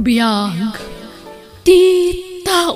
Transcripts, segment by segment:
Biyag ti tao.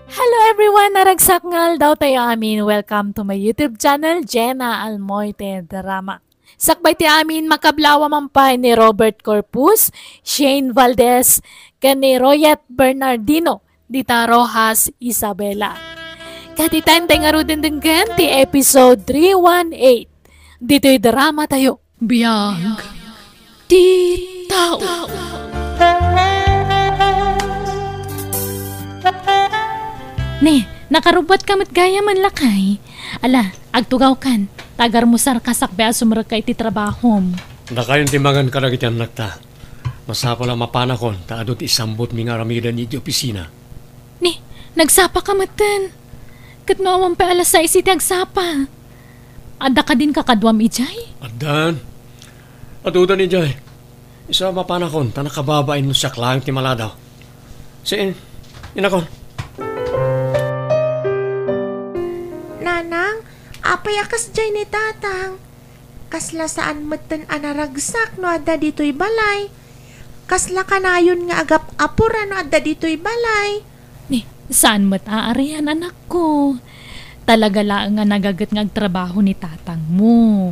Hello everyone! Naragsak ngal daw tayo amin. Welcome to my YouTube channel, Jenna Almoite Drama. Sakbay ti amin makablawa mampay ni Robert Corpus, Shane Valdez, kani Royet Bernardino, Dita Rojas Isabela. Katitan tayo nga rudin denggan ti episode 318. Dito'y drama tayo. Biyag ti tao. Ne, nakarubot kamot gaya man lakay. Ala, agtugaw kan. Tagar mo sar kasakbe asumrag kay ti trabahom. Nakayon timbangan ka na kityan nakta. Masapa lang mapanakon, taadot isambot mi nga ramida ni di opisina. Ne, nagsapa ka matan. Katnoawang pa alas 6 iti agsapa. Ada ka din kakadwam ijay? Adan. Atudan ni Jay. Isa mapanakon, tanakababain mo siya klang timaladaw. Siin, inakon. Nanang, apay akas Jay ni tatang. Kasla saan matan anaragsak no adda dito'y balay. Kasla kanayon nga agap apura no adda dito'y balay. Ne, saan mo't aarihan anak ko? Talaga lang nga nagagat ng trabaho ni tatang mo.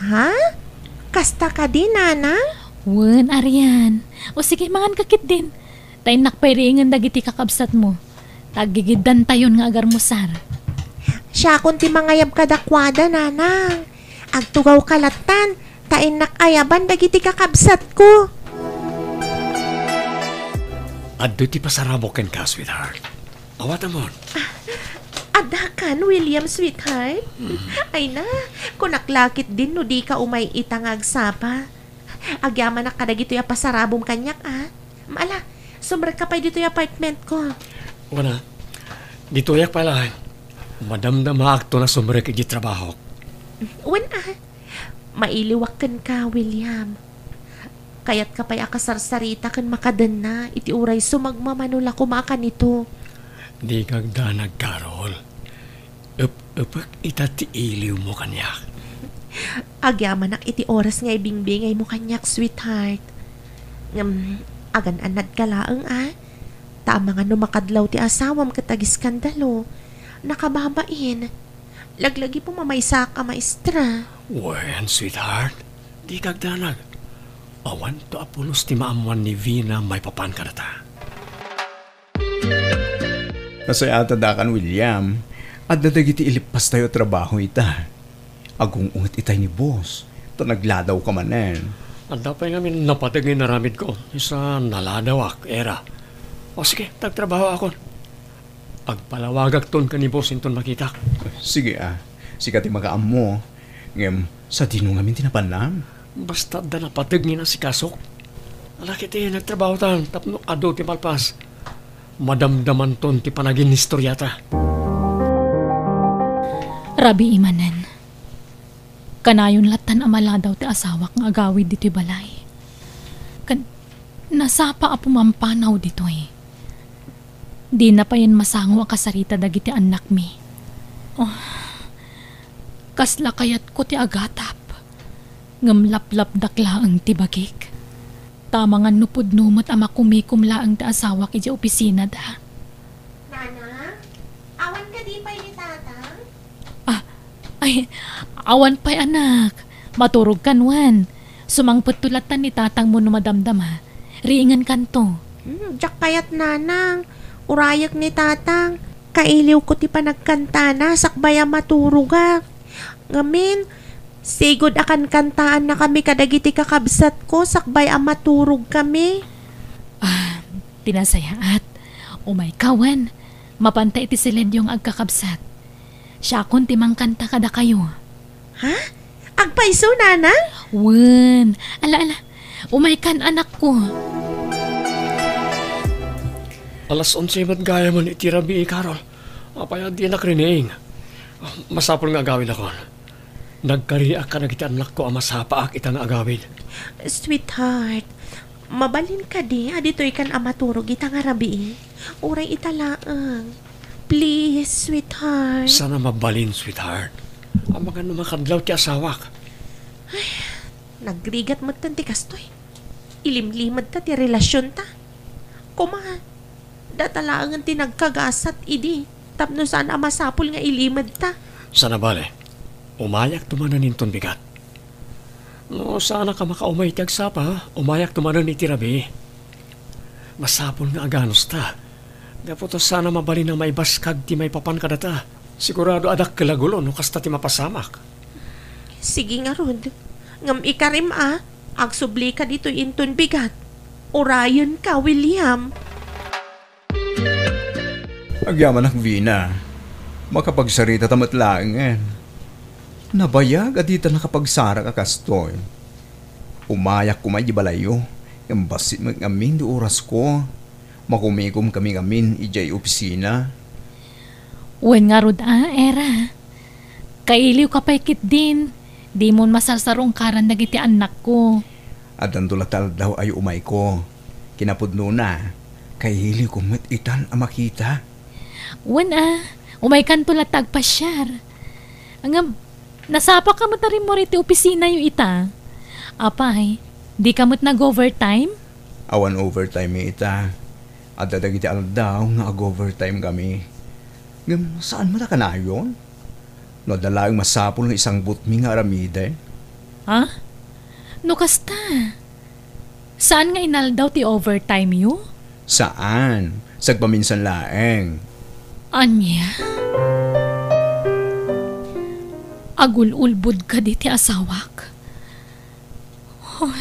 Ha? Kasta ka din, nanang? Wen, Arian. O sige, mangan kakit din. Tayo nakpairingan dagiti kakabsat mo. Tagigidan tayon nga agar mo, sar. Siya kung ti mangayab kadakwada, nanang. Agtugaw kalatan, tain nakayaban dagiti kakabsat ko. Addo ti pasaraboken ka, sweetheart. Awatan mo. Ada kan, William, sweetheart? Ay na, kunaklakit din no di ka umay itangag sapa. Agyaman na kadagito yung pasarabong kanyak, Maala, sumrag ka pa dito yung apartment ko. Wana, dito yak pala. Madamdam akto na sumrek iti trabaho. Mailiwakan ka, William. Kaya't kapay akasarsarita kan makadan na, iti uray sumagmamanula kumakan ito. Di kagdanag, Carol. Upak itati iliw mo kanyak. Agyaman iti oras nga ibingbingay mo kanyak, sweetheart. Agan anad ka laang, Tama nga numakadlaw ti asawam katagis skandalo. Nakababain. Laglagi po mamaysa ka, maestra. Wen, sweetheart. Di kagdanag. Awan to apulos ti maamuan ni Vina may papan ka na ta. Nasayata dakan, William. At dadagiti ilipas tayo trabaho ita. Agong ungat itay ni boss. To nagladaw ka manen. Ang dapay ngamin napatagin na ramid ko. Isa naladawak, era. O sige, tagtrabaho ako. Pagpalawagak ton ka ni boss inton makita. Sige Sikat yung magaam mo. Ngem, sa dino ngamin tinapanam. Basta da napatagin na si Kasok. Alakit nagtrabaho tan. Tapno ado ti malpas. Madamdaman ton ti panagin historyata. Rabi imanen. Kanayon latan amala daw ti asawak nga agawid dito'y balay. Nasapa a pumampanaw dito'y. Di na pa yan masango ang kasarita dagiti anak mi. Kasla kayat ko ti agatap. Ngamlaplap dakla ang tibagik. Tama nga nupod numot ama kumikumla ang ti asawak iti opisina da. Nana, awan ka di pa ni tatang? Ay, awan pa'y anak. Maturog kanwan. Sumangpot tulatan ni tatang mo no madamdama. Riingan kanto. Diyak kayat, nanang. Urayak ni tatang. Kailiw ko ti panagkantana. Sakbaya maturuga. Ngamin, sigod akan kantaan na kami kadagiti kakabsat ko. Sakbaya maturog kami. Tinasayaat. Umay kawan. Mapantay iti silendyong agkakabsat. Siya kun timang kanta kada kayo. Ha? Agpaiso, nanang? Wen, ala, umay kan anak ko. Alas 11 ba't gaya man itirabi, Carol? Apaya di nakrining. Masapol nga agawin ako. Nagkariak ka na kita anak ko ang masapaak itang agawin. Sweetheart, mabalin ka di. Dito ikan amaturog itang arabi. Uray italaang. Please, sweetheart. Sana mabalin, sweetheart. Ang mga numakadlaw ti asawak. Nagrigat mo tanti kastoy. ilimlimad ta ti relasyon ta. Kuma, datalaangan ti nagkagasat idi. Tapno saan masapul nga ilimad ta. Sana bale, umayak tumanan inton bigat. No, sana ka makaumay ti agsapa, umayak tumanan iti rabi. Masapul nga aganos ta. Dapat sana mabali na may baskag ti may papan kadata. Sigurado adak kalagulo no kasta ti mapasamak. Sige nga Rod. Ngam ikarim agsubli ka dito inton bigat. Orayon ka, William. Agyaman ak Vina, makapagsarita tamat laangan. Nabayag at dito nakapagsara ka kastoy. Umayak kumay di balayo, yung basit mag-amin di oras ko. Makumikom kami-amin ijay opisina. Wen nga Rod Era. Kailiw ka paikit din. Di mo masarsarong karan nagiti anak ko. At ang tulatal daw ay umay ko. Kinapudno na, kay hili ko itan ang makita. Wen umay kan tulatag pasyar. Ang nasapa ka mo tarim mo riti opisina yung ita. Apay, di ka mo't nag-overtime? Awan overtime ita. At dadagiti daw nga ag-overtime kami. Ngam, saan mo na ka na yun? Nadala yung masapol ng isang butmi nga aramide. Ha? No kasta. Saan nga inaldaw ti overtime yu? Saan? Sagpaminsan laeng. Anya? Agul-ulbud ka di ti asawak. Oh,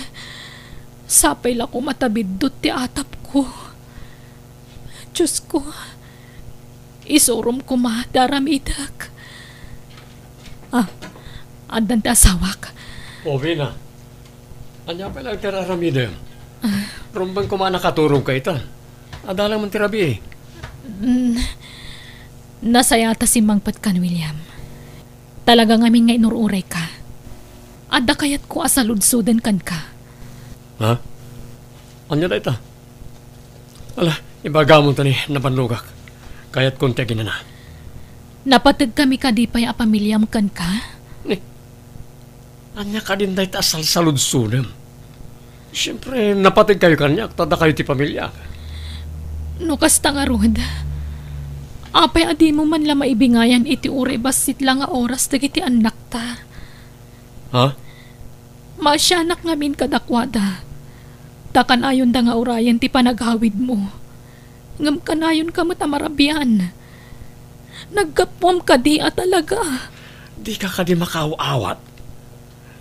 sapay la ko matabidot ti atap ko. Diyos ko, isurom ko madaramidak. Adan ti asawak. O, Vina. Anya pa lang tiraramide. Rumbang kuma nakaturong ka ita. Adalang man tirabi. Nasayata si Mangpat kan, William. Talaga ngamin nga inururay ka. Adda kayat ko asaludsudan kan ka. Ha? Anya na ita? Ala, ibagamon ta ni nabanlugak. Kaya't konti na. Napatid kami ka di pa'y apamilyam kan ka? Anya ka din dahi ta asal saludsudan. Siyempre, napatid kayo kanya, tada kayo ti pamilya. No kasta nga Rod. Apay adi mo man lang maibingayan iti ure basit lang nga oras dagiti anak ta. Ha? Masyanak ngamin kadakwada. Takan ayon da nga urayan ti panaghawid mo. Ngam kanayon ka matamarabian. Nagkapwam ka di talaga. Di ka di makaawat.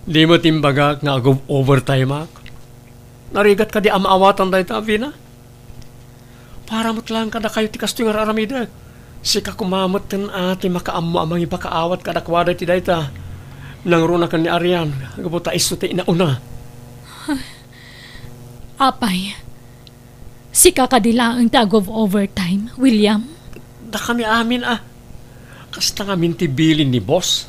Di mo timbagak nga overtime ak. Narigat ka di amaawatan dahi ta, Vina? Para mo't lang kada kayo ti kasto yung raramidag. Sika kumamot ten ati makaammo amang ipakaawat kadakwada ti dahi ta. Nang runa ka ni Arian, gabuta iso ti inauna. Apay, sika ka dila ang tagov overtime, William? Da kami amin Kasta nga mintibilin ni boss.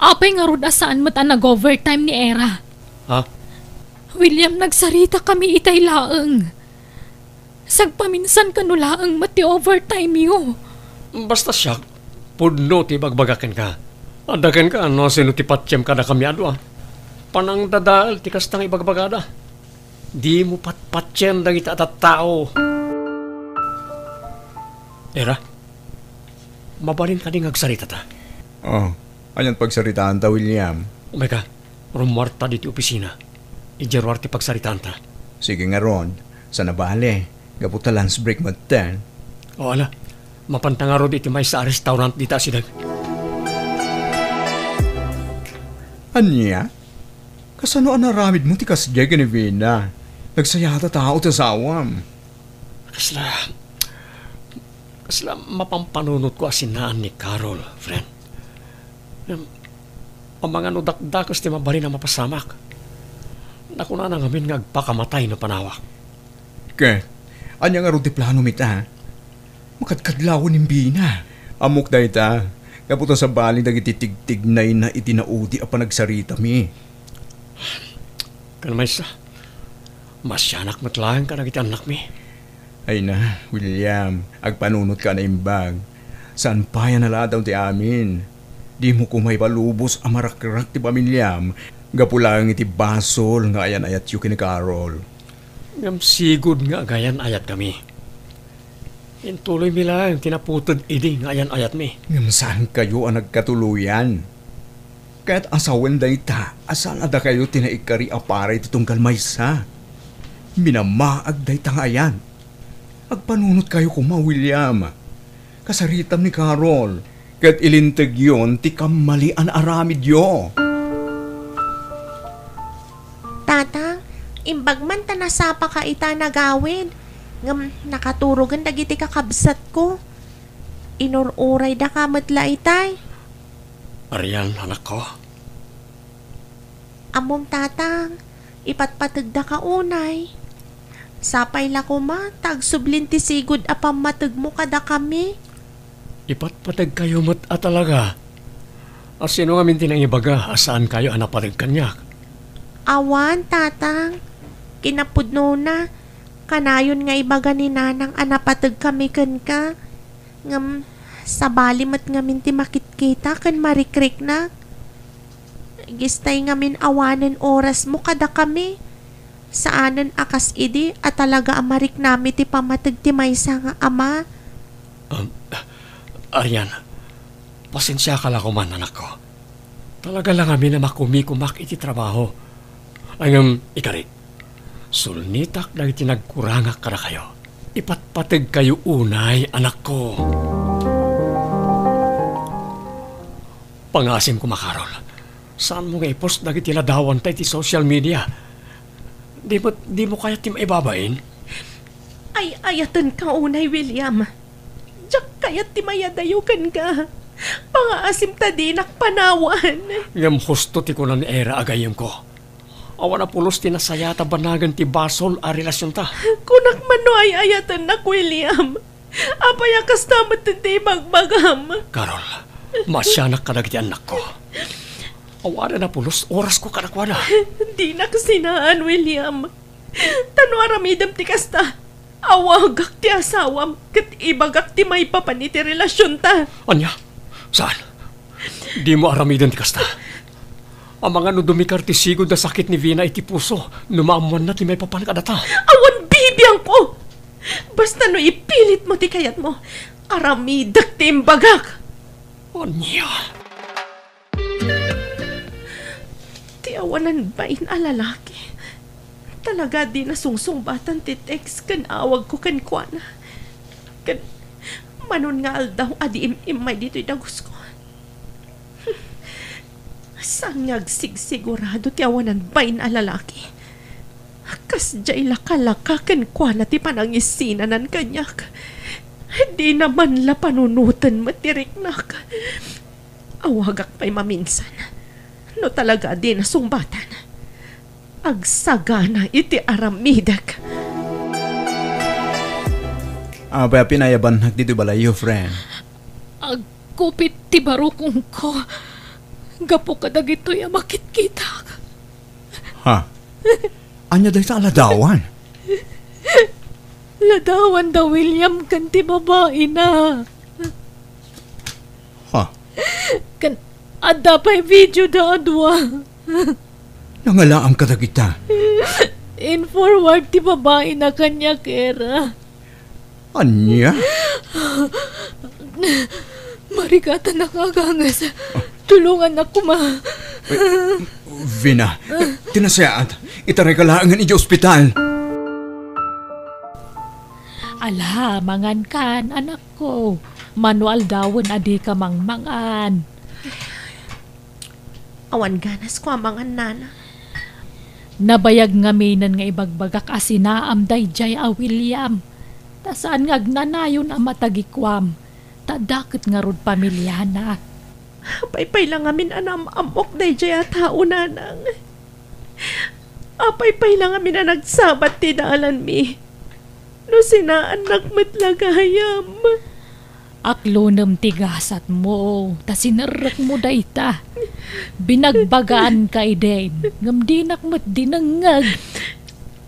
Apay nga Rod saan mo't nag-overtime ni Era. Ha? William, nagsarita kami itay laeng. Sagpaminsan ka no laeng mati overtime yo. Basta siya, pudno ti bagbagakan ka. Adakan ka, no, sino ti patyem ka na kami Panang dadaal, ti kastang ibagbagada. Di mo patpatyem dagiti atat tao. Era, mabalin ka din agsarita ta. Oh, anyan pagsaritaan ta, William. Umay ka, rumarta diti opisina. Ijerwar ti pagsaritaan ta. Sige nga Rod, sa nabale, gaputa lunch break maten. O ala, mapantangaro diti may sa restaurant dita sidag. Anya? Kasano ang naramid mo ti kasjay ni Vina? Nagsayata tao ta sawam. Kasla mapampanunot ko asinaan ni Carol, friend. Ang mga nudakdakos ti mabali na mapasamak. Naku na ngamin ngagpakamatay no panawak. Ke, anya nga ron ti plano mita? Makadkadlawon ng Vina. Amok da ita. Kaputa sa baling dagiti tigtignay na itinaudi a panagsarita mi. Kalmay sa, masyanak matlahan ka nagiti anak mi. Ay na, William, agpanunot ka na imbag. Saan pa yan naladaw ti amin? Di mo kumay palubos amarakrak ti pamilyam. Gapulang iti basol nga ayan ayat yu kini Carol. Ngam sigod nga gayan ayat kami. Intuloy mi lang tinaputod idi nga ayan ayat mi. Ngam saan kayo ang nagkatuluyan? Kaya't asawan dayta, asaan ada kayo tinaikari aparay titunggal maysa. Minamaag dayta nga ayan. Agpanunot kayo kuma, William. Kasaritam ni Carol. Kaya't ilintag yon ti kamalian aramid yo. Tatang, imbag man tanasapa ka ita nagawid. Ngam nakaturugan dagiti kakabsat ko. Inururay da kamatla itay. Arian, anak ko. Amom tatang, ipatpatag da ka unay. Sapay la ko ma, tagsublinti sigud apam matag mo kada kami. Ipatpatag kayo mat talaga. Sino nga mintin ang ibaga, asaan kayo anapatag kanyak? Awan, tatang. Kinapudno na. Kanayon nga ibaga ni nanang anapatag kami kan ka. Ngam, sabali mat nga minti makitkita kan marikrik na. Gistay nga min awanan oras mo kada kami. Saanan akas idi at talaga amarik nami ti pamatag ti maysa nga ama. Arian, pasensya ka lang kuman, anak ko. Talaga lang kami na makumikumak iti trabaho. Ang ikarit, sulnitak na itinagkurangak ka na kayo. Ipatpatag kayo unay, anak ko. Pangasim ko, Makarol. Saan mo nga ipost na itiladawan tayo ti social media? Di mo kaya tim ibabain? Ay, ayatan ka unay, William. Diyak kaya timayadayukan ka. Pangaasim ta dinak panawan. Ngam husto ti kunan era agayem ko. Awan na pulos ti nasayata banagan ti basol a relasyon ta. Kunak mano ay ayatan nak, William. Apayakas tamat ti bagbagam. Carol, masyanak ka nagti anak ko. Awan na pulos, oras ko kanakwana. Di na kasinaan, William. Tano aramidam ti kasta. Awagak ti asawam kat ibagak ti may papaniti relasyon ta. Anya? Saan? Di mo aramidan ti kasta. Ang mga nudumikar ti sigod na sakit ni Vina iti puso, numaamuan na ti may papan kadata. Awan bibiyang ko! Basta no ipilit mo ti kayat mo, aramidak ti imbagak. Anya? Ti awanan bain alalaki. Talaga di na sungsungbatan ti text kan awag ko kan kuana. Kan manon nga aldaw adi imay dito'y dagus ko. Sangag sigsigurado ti awanan bain alalaki. Kas jay laka-laka kan kuana ti panangisinan kanyak. Di naman la panunutan matiriknak. Awagak pa'y maminsan. No talaga di na sungbatan. Agsagana iti aramidak. Abay pinayaban dito balayo, friend. Agkupit ti barukong ko. Gapo ka dagito'y makit-kita. Ha? Anya dahi sa aladawan? Ladawan daw, William, kanti babae na. Ha? Kan, ada pa'y video da adwa. Nangalaam ka kita. In forward ti babae na kanya, Kera. Anya? Marigata nakagangas. Tulungan ako, ma. Vina, tinasayaan. Itaray ka lang ang ospital. Ala, mangan kan, anak ko. Manual dawon adi ka mangmangan. Awan ganas ko amangan nana. Nabayag nga minan nga ibagbagak asinaam dayjay a William. Tasaan nga agnanayon a matagikwam. Tadakit nga rod pamilya na. Paypay lang amin anam amok dayjay a tao nanang. Apaypay lang amin na nagsabat ti daalan mi. No sinaan nagmatlagayam. Aklonem tigasat mo, ta sinerek mo dayta. Binagbagaan ka iden, ngam dinak mat dinangag.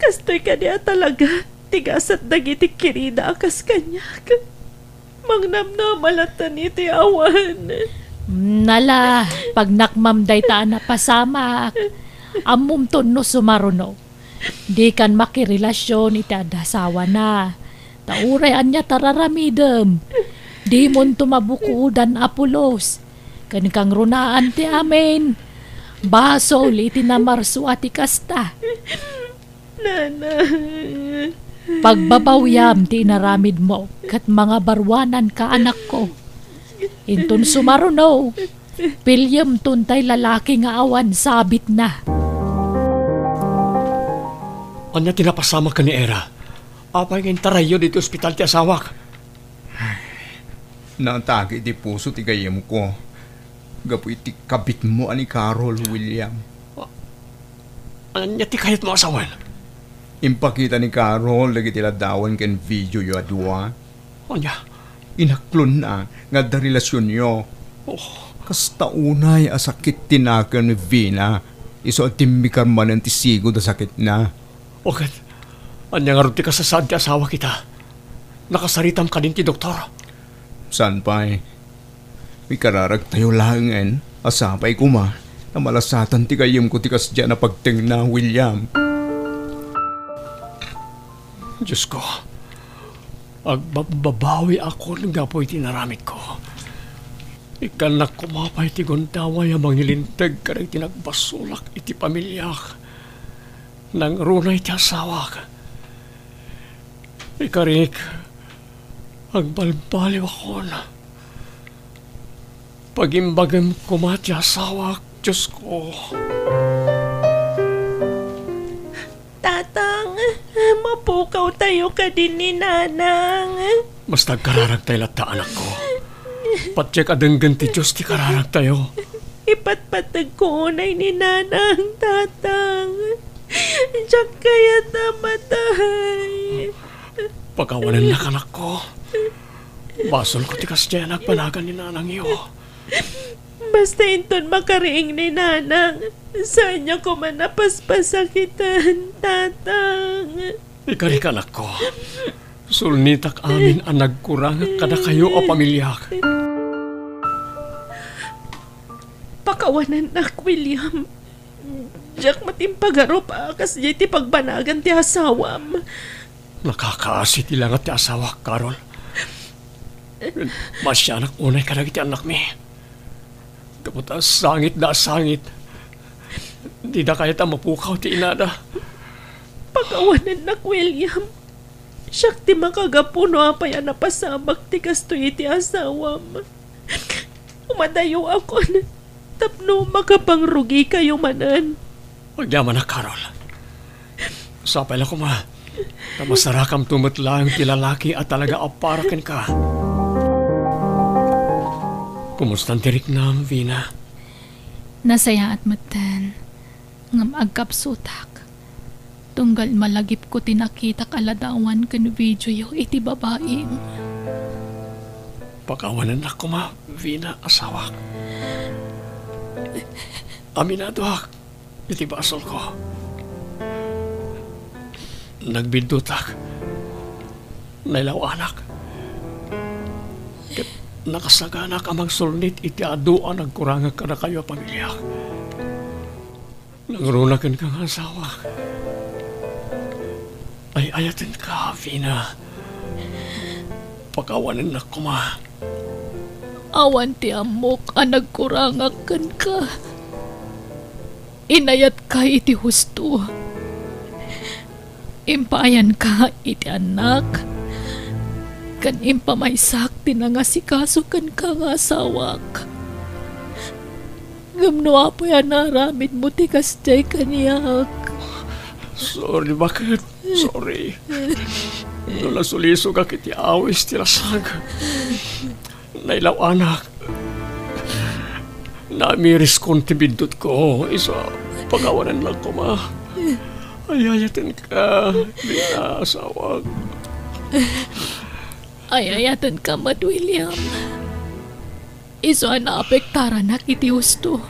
Kastoy ka niya talaga, tigasat dagiti kirida akas kanyak. Mangnamnamalatan iti awan. Nala, pag nakmam dayta na pasamak, Amom to no sumaruno. Di kan makirelasyon iti adasawa na. Tauray anya tararamidem. Di mon tumabukudan Apolos. Kan kang runaan ti amin. Baso iti na marso ati kasta. Nana. Pagbabawyam ti inaramid mo kat mga barwanan ka anak ko. Intun sumaruno. Pilyam tuntay lalaki nga awan sabit na. Anya tinapasama ka ni Era. Apay ngayon tarayo dito ospital ti asawak. Naatagi ti puso ti gayem ko. Gapu iti kabit mo ani Carol, William. Anya ti kayat mo asawan. Impakita ni Carol lagi tila dawan ken video yo adwa. Anya. Inaklon na nga da relasyon yo. Oh, Kasta unay asakit tinakan ni Vina. Iso at timikar man ang tisigo da sakit na. okay. Anya nga rin ti kasasad ti asawa kita. Nakasaritam ka din ti doktor. San pa'y? May kararag tayo langan. Asapay ko ma. Na malasatan ti kayem ko ti kasdya na pagting na, William. Diyos ko. Agbabawi ako ng gapoy tinaramit ko. Ikanak kumapay ti gondaway amang nilintag ka rin tinagbasulak iti pamilyak. Nang runay ti asawak. Ikarik, agbalbaliw ako na. Pagimbagam kumati asawak, Diyos ko. Tatang, mapukaw tayo ka din ni Nanang. Mas nagkararag tayo latta anak ko. Patsyak adenggan ti Diyos ti kararag tayo. Ipatpatag ko unay ni Nanang, Tatang. Diyak kaya namatay. Pagkawanan na kanak ko. Basol ko ti kasya nagpanagan ni Nanang iyo. Basta inton makariing ni Nanang, saan niya ko man napaspasakitan, Tatang. Ikari kanak ko. Sulnitak amin ang nagkurang kada kayo o pamilyak. Pakawanan nak, William. Diyak matimpagaro pa kas di ti pagbanagan ti asawam. Nakakaasi ti lang at ti asawa, Carol. Masyanak unay ka ti anak mi. Kapot sangit da sangit. Di na kaya ta mapukaw ti inada. Pakawanan nak, William. Siyak ti makagapuno apaya napasabak ti kasto iti asawam. Umadayo ako na tapno makapangrugi kayo manan. Magyaman na, Carol. Sapay lang ko ma. Na masarakam tumutlang ti lalaki at talaga aparakan ka. Kumusta tirik na, Vina? Nasaya at matan. Ngam agkapsutak. Tunggal malagip ko tinakita kaladawan kan video yo iti babaeng. Pagkawanan na ko ma, Vina, asawak. Aminado ak, iti basol ko. Nagbindutak. Nailaw anak. Nakasaganak amang sulnit iti aduan nagkurangag ka na kayo pamilya. Nangrunakan kang asawa. Ay ayatin ka, Vina. Pagkawanan na kuma. Awan ti amok ang nagkurangakan ka. Inayat ka iti husto. Impayan ka iti anak. Kan impamaysak tinangasikaso kan ka nga asawak. Gamno apo yan naramid mo ti kasjay kaniyak. Sorry, bakit? Sorry. No nasuliso ka kiti awis ti lasag. Nailaw anak. Namiris kong tibindot ko. Isa, pagawanan lang ko ma. Ayayatin ka. Vina, asawag. Ayayatan ka, Mad William. Iso na apektara na kiti husto.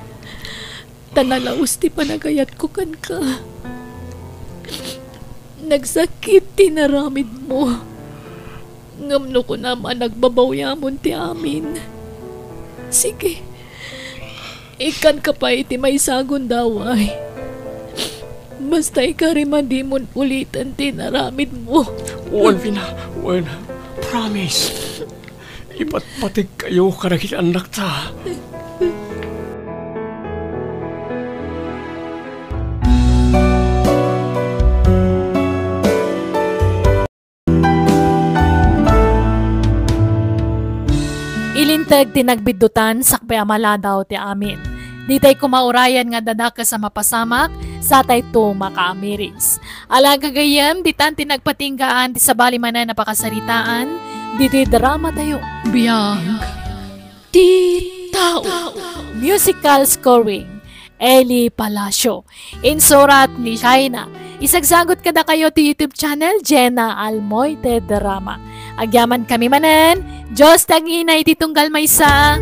Tanalaos ti panagayat ko kan ka. Nagsakit tinaramid mo. Ngamno ko naman nagbabawyamon ti amin. Sige. Ikan ka pa iti may sagon daway. Basta ikariman di mo ulitan tinaramid mo. Uwan, Vina. Uwan. Promise. Ipatpatig kayo karagil anak ta. Ilintag tinagbidutan sakbay amala daw ti amin. Ditay kumaurayan nga dadaka sa mapasamak sa tay to makaamiris. Alaga gayam ditan tinagpatinggaan ti sabali manan napakasaritaan diti drama tayo. Biyag ti tao. Musical scoring Eli Palacio. Insurat ni Shaina. Isagsagot kada kayo ti YouTube channel Jenna Almoite Drama. Agyaman kami manan. Diyos tanginay titunggal maysa.